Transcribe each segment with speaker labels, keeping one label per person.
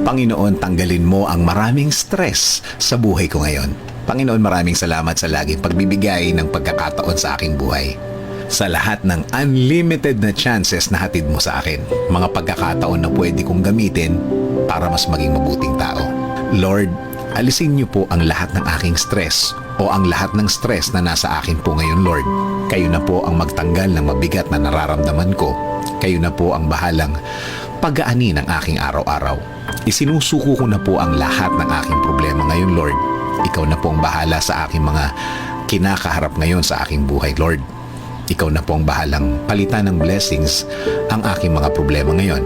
Speaker 1: Panginoon, tanggalin mo ang maraming stress sa buhay ko ngayon. Panginoon, maraming salamat sa laging pagbibigay ng pagkakataon sa aking buhay. Sa lahat ng unlimited na chances na hatid mo sa akin. Mga pagkakataon na pwede kong gamitin para mas maging mabuting tao. Lord, alisin niyo po ang lahat ng aking stress o ang lahat ng stress na nasa akin po ngayon, Lord. Kayo na po ang magtanggal ng mabigat na nararamdaman ko. Kayo na po ang bahalang pag-aani ng aking araw-araw. Isinusuko ko na po ang lahat ng aking problema ngayon, Lord. Ikaw na po ang bahala sa aking mga kinakaharap ngayon sa aking buhay, Lord. Ikaw na po ang bahalang palitan ng blessings ang aking mga problema ngayon.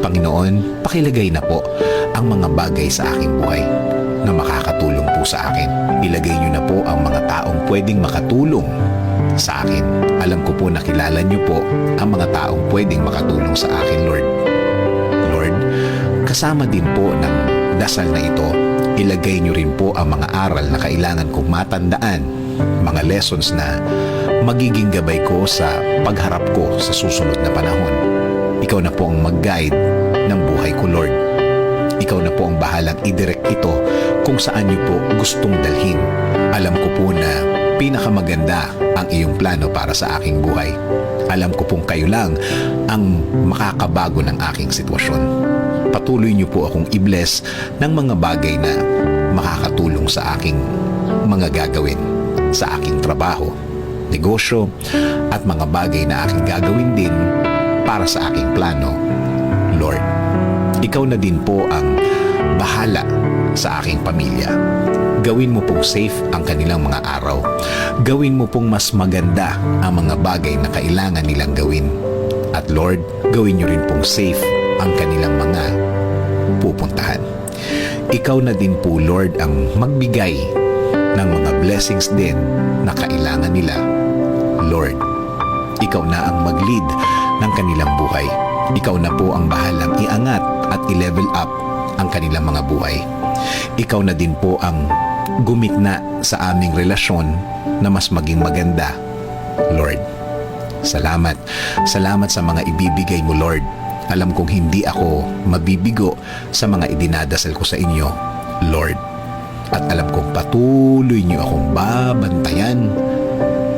Speaker 1: Panginoon, pakilagay na po ang mga bagay sa aking buhay na makakatulong po sa akin. Ilagay niyo na po ang mga taong pwedeng makatulong sa akin. Alam ko po na kilala niyo po ang mga taong pwedeng makatulong sa akin, Lord. Lord, kasama din po ng dasal na ito, ilagay niyo rin po ang mga aral na kailangan kong matandaan, mga lessons na magiging gabay ko sa pagharap ko sa susunod na panahon. Ikaw na po ang mag-guide ng buhay ko, Lord. Ikaw na po ang bahalang i-direct ito kung saan niyo po gustong dalhin. Alam ko po na pinakamaganda ang iyong plano para sa aking buhay. Alam ko pong kayo lang ang makakabago ng aking sitwasyon. Patuloy niyo po akong i-bless ng mga bagay na makakatulong sa aking mga gagawin, sa aking trabaho, negosyo, at mga bagay na aking gagawin din para sa aking plano. Lord, ikaw na din po ang bahala sa aking pamilya. Gawin mo pong safe ang kanilang mga araw. Gawin mo pong mas maganda ang mga bagay na kailangan nilang gawin. At Lord, gawin niyo rin pong safe ang kanilang mga pupuntahan. Ikaw na din po, Lord, ang magbigay ng mga blessings din na kailangan nila. Lord, ikaw na ang mag-lead ng kanilang buhay. Ikaw na po ang bahalang iangat at i-level up ang kanilang mga buhay. Ikaw na din po ang gumitna sa aming relasyon na mas maging maganda, Lord. Salamat. Salamat sa mga ibibigay mo, Lord. Alam kong hindi ako mabibigo sa mga idinadasal ko sa inyo, Lord. At alam kong patuloy niyo akong babantayan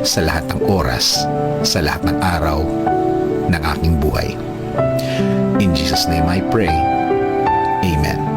Speaker 1: sa lahat ng oras, sa lahat ng araw ng aking buhay. In Jesus' name I pray. Amen.